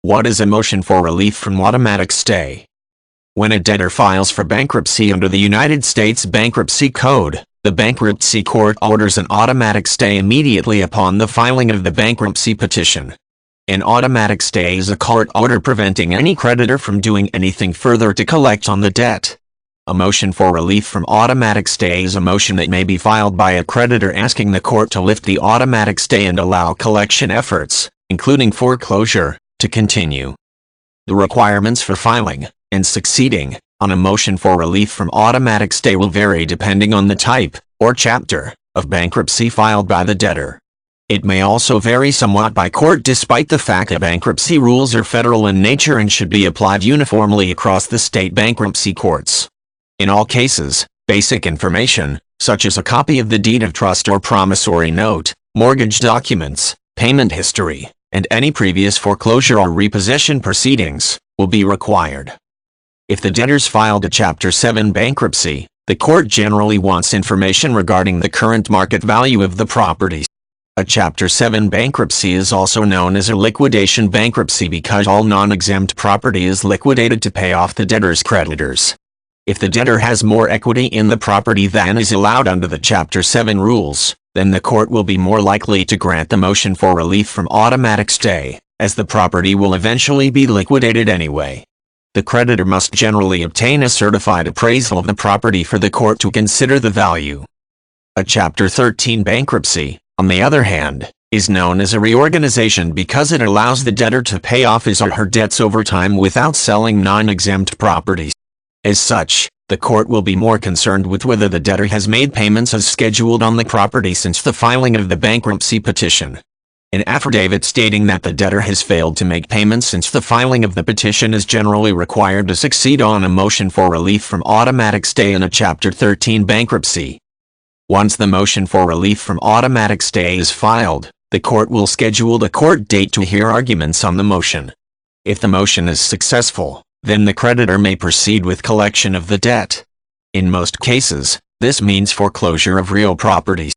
What is a motion for relief from automatic stay? When a debtor files for bankruptcy under the United States Bankruptcy Code, the bankruptcy court orders an automatic stay immediately upon the filing of the bankruptcy petition. An automatic stay is a court order preventing any creditor from doing anything further to collect on the debt. A motion for relief from automatic stay is a motion that may be filed by a creditor asking the court to lift the automatic stay and allow collection efforts, including foreclosure, to continue. The requirements for filing and succeeding on a motion for relief from automatic stay will vary depending on the type or chapter of bankruptcy filed by the debtor. It may also vary somewhat by court, despite the fact that bankruptcy rules are federal in nature and should be applied uniformly across the state bankruptcy courts. In all cases, basic information, such as a copy of the deed of trust or promissory note, mortgage documents, payment history, and any previous foreclosure or repossession proceedings, will be required. If the debtors filed a Chapter 7 bankruptcy, the court generally wants information regarding the current market value of the property. A Chapter 7 bankruptcy is also known as a liquidation bankruptcy because all non-exempt property is liquidated to pay off the debtor's creditors. If the debtor has more equity in the property than is allowed under the Chapter 7 rules, then the court will be more likely to grant the motion for relief from automatic stay, as the property will eventually be liquidated anyway. The creditor must generally obtain a certified appraisal of the property for the court to consider the value. A Chapter 13 bankruptcy, on the other hand, is known as a reorganization because it allows the debtor to pay off his or her debts over time without selling non-exempt properties. As such, the court will be more concerned with whether the debtor has made payments as scheduled on the property since the filing of the bankruptcy petition. An affidavit stating that the debtor has failed to make payments since the filing of the petition is generally required to succeed on a motion for relief from automatic stay in a Chapter 13 bankruptcy. Once the motion for relief from automatic stay is filed, the court will schedule a court date to hear arguments on the motion. If the motion is successful, then the creditor may proceed with collection of the debt. In most cases, this means foreclosure of real property.